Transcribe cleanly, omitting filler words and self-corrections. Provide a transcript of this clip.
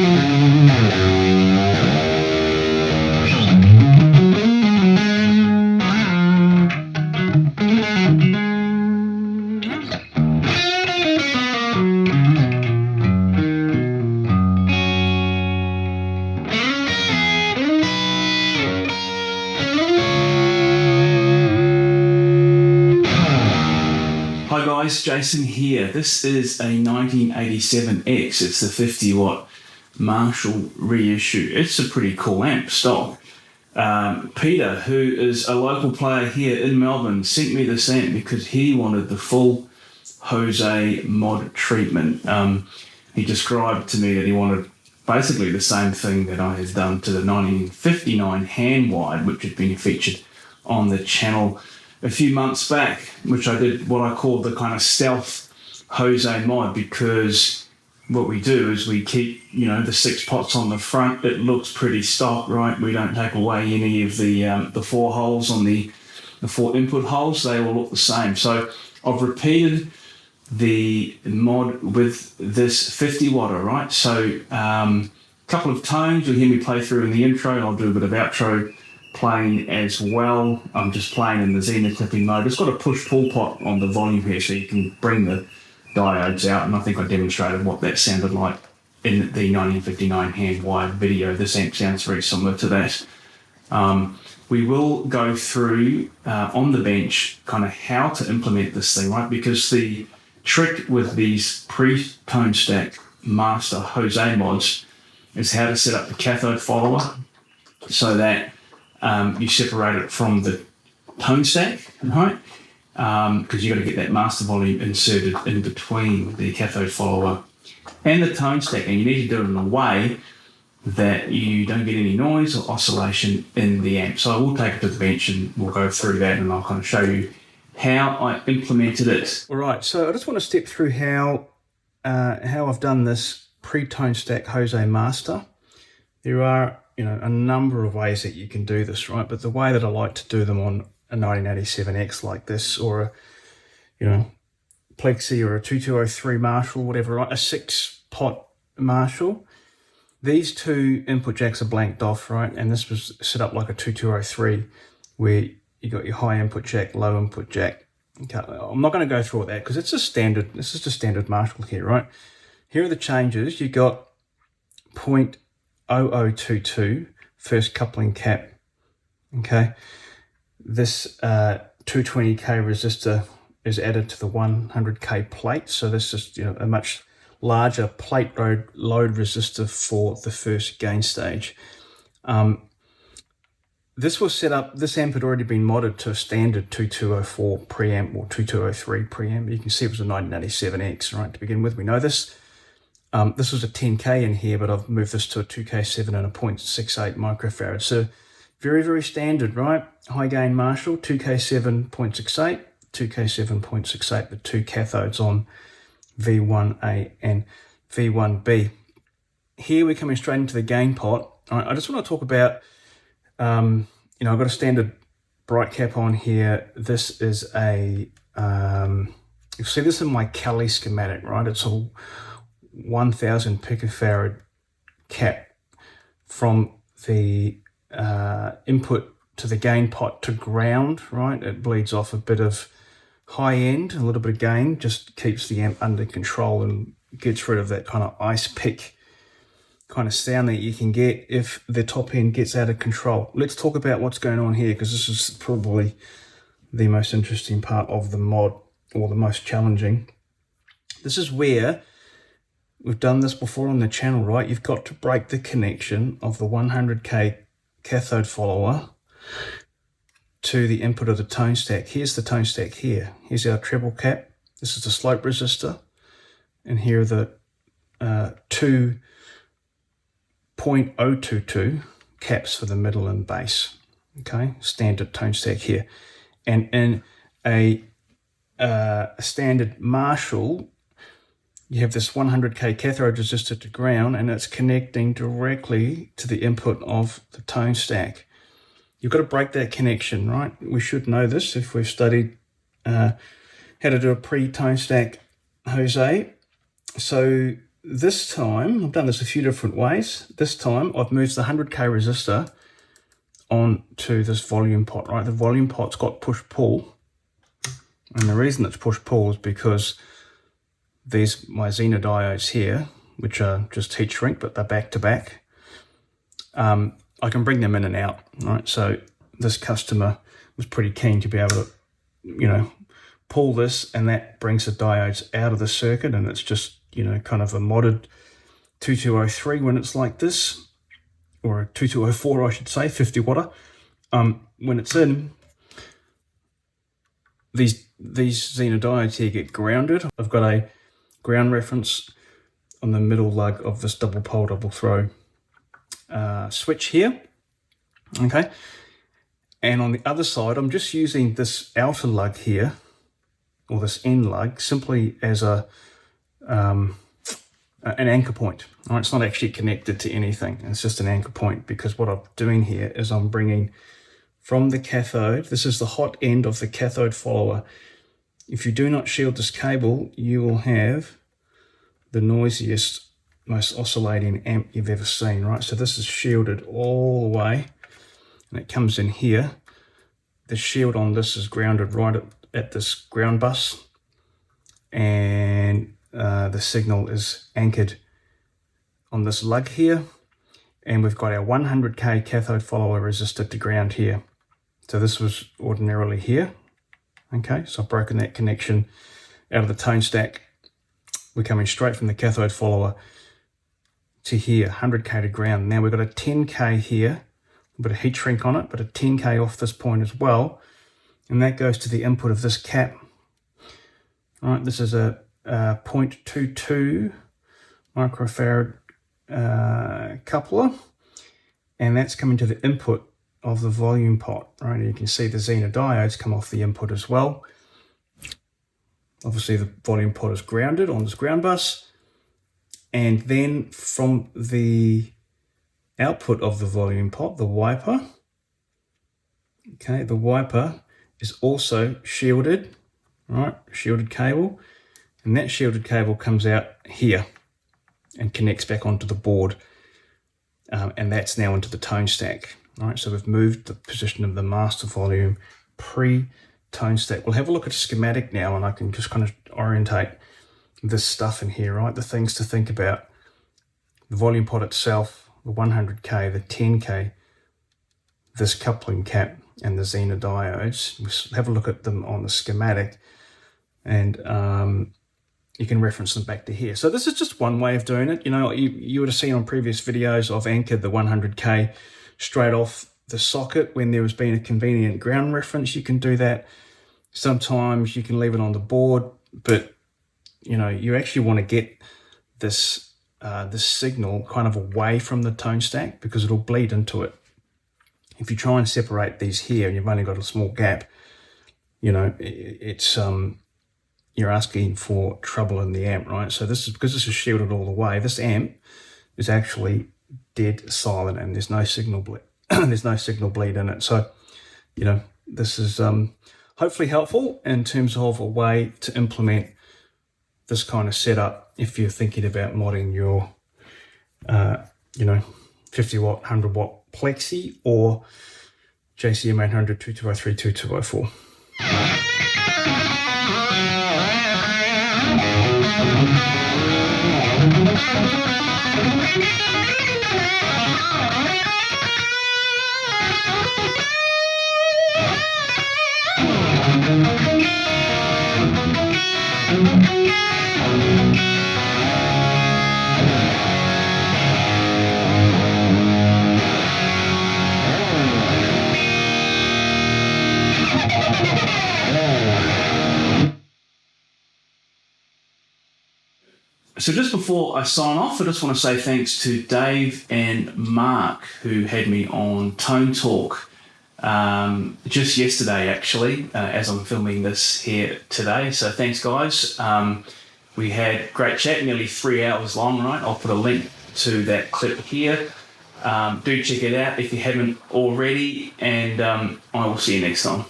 Hi guys, Jason here. This is a 1987X. It's the 50 watt Marshall reissue. It's a pretty cool amp stock. Peter, who is a local player here in Melbourne, sent me this amp because he wanted the full José mod treatment. He described to me that he wanted basically the same thing that I had done to the 1959 hand wide, which had been featured on the channel a few months back, which I did what I called the kind of stealth José mod, because what we do is we keep, the 6 pots on the front. It looks pretty stock, right? We don't take away any of the 4 holes on the 4 input holes. They all look the same. So I've repeated the mod with this 50 watter, right? So a couple of tones you'll hear me play through in the intro. I'll do a bit of outro playing as well. I'm just playing in the Zenith clipping mode. It's got a push-pull pot on the volume here, so you can bring the diodes out, and I think I demonstrated what that sounded like in the 1959 hand-wired video. This amp sounds very similar to that. We will go through on the bench kind of how to implement this thing, right? Because the trick with these pre-tone stack master José mods is how to set up the cathode follower so that you separate it from the tone stack, right? Because you've got to get that master volume inserted in between the cathode follower and the tone stack, and you need to do it in a way that you don't get any noise or oscillation in the amp. So I will take it to the bench and we'll go through that, and I'll kind of show you how I implemented it. All right, so I just want to step through how I've done this pre-tone stack José master. There are a number of ways that you can do this, right? But the way that I like to do them on a 1987X like this, or a, Plexi or a 2203 Marshall, whatever, right? A 6-pot Marshall. These 2 input jacks are blanked off, right? And this was set up like a 2203, where you got your high input jack, low input jack. Okay, I'm not going to go through all that because this is just a standard Marshall here, right? Here are the changes. You got 0.0022 first coupling cap. Okay, this 220k resistor is added to the 100k plate, so this is a much larger plate load resistor for the first gain stage. This was set up. This amp had already been modded to a standard 2204 preamp or 2203 preamp. You can see it was a 1987X, right? To begin with, we know this. This was a 10k in here, but I've moved this to a 2k7 and a 0.68 microfarad. So very, very standard, right? High gain Marshall, 2k7 0.68, 2k7 0.68, the 2 cathodes on V1A and V1B. Here we're coming straight into the gain pot. All right, I just want to talk about, I've got a standard bright cap on here. This is a, you'll see this in my Kelly schematic, right? It's a 1000 picofarad cap from the input to the gain pot to ground, right? It bleeds off a bit of high end, a little bit of gain, just keeps the amp under control and gets rid of that kind of ice pick kind of sound that you can get if the top end gets out of control. Let's talk about what's going on here, because this is probably the most interesting part of the mod, or the most challenging. This is where we've done this before on the channel, right? You've got to break the connection of the 100k cathode follower to the input of the tone stack. Here's the tone stack here. Here's our treble cap. This is the slope resistor. And here are the 2.022 caps for the middle and bass. Okay, standard tone stack here. And in a standard Marshall, you have this 100k cathode resistor to ground, and it's connecting directly to the input of the tone stack. You've got to break that connection, right? We should know this if we've studied how to do a pre-tone stack José. So this time, I've done this a few different ways. This time I've moved the 100k resistor onto this volume pot, right? The volume pot's got push-pull. And the reason it's push-pull is because these, my Zener diodes here, which are just heat shrink, but they're back-to-back, I can bring them in and out, right? So this customer was pretty keen to be able to, you know, pull this, and that brings the diodes out of the circuit, and it's just, you know, kind of a modded 2203 when it's like this, or a 2204, I should say, 50 watt. When it's in, these Zener diodes here get grounded. I've got a ground reference on the middle lug of this double pole, double throw switch here, okay? And on the other side, I'm just using this outer lug here, or this end lug, simply as an anchor point. All right, it's not actually connected to anything. It's just an anchor point, because what I'm doing here is I'm bringing from the cathode, this is the hot end of the cathode follower. If you do not shield this cable, you will have the noisiest, most oscillating amp you've ever seen, right? So this is shielded all the way, and it comes in here. The shield on this is grounded right at this ground bus, and the signal is anchored on this lug here, and we've got our 100k cathode follower resistor to ground here. So this was ordinarily here, okay? So I've broken that connection out of the tone stack. We're coming straight from the cathode follower to here, 100k to ground. Now we've got a 10k here, a bit of heat shrink on it, but a 10k off this point as well, and that goes to the input of this cap. All right, this is a 0.22 microfarad coupler, and that's coming to the input of the volume pot, right? And you can see the Zener diodes come off the input as well. Obviously the volume pot is grounded on this ground bus, and then from the output of the volume pot, the wiper, okay, the wiper is also shielded, right? Shielded cable, and that shielded cable comes out here and connects back onto the board, and that's now into the tone stack. All right, so we've moved the position of the master volume pre-tone stack. We'll have a look at a schematic now, and I can just kind of orientate this stuff in here, right? The things to think about: the volume pot itself, the 100k, the 10k, this coupling cap, and the Zener diodes. We'll have a look at them on the schematic, and you can reference them back to here. So this is just one way of doing it. You know, you would have seen on previous videos, I've anchored the 100k straight off the socket when there has been a convenient ground reference. You can do that. Sometimes you can leave it on the board, but you know, you actually want to get this this signal kind of away from the tone stack, because it'll bleed into it. If you try and separate these here and you've only got a small gap, you know, it's you're asking for trouble in the amp, right? So this is because this is shielded all the way. This amp is actually dead silent, and there's no signal bleed. There's no signal bleed in it. So, you know, this is hopefully helpful in terms of a way to implement this kind of setup if you're thinking about modding your, you know, 50 watt, 100 watt plexi or JCM 800 2203 2204. So just before I sign off, I just want to say thanks to Dave and Mark, who had me on Tone Talk just yesterday, actually, as I'm filming this here today. So thanks, guys. We had a great chat, nearly 3 hours long, right? I'll put a link to that clip here. Do check it out if you haven't already, and I will see you next time.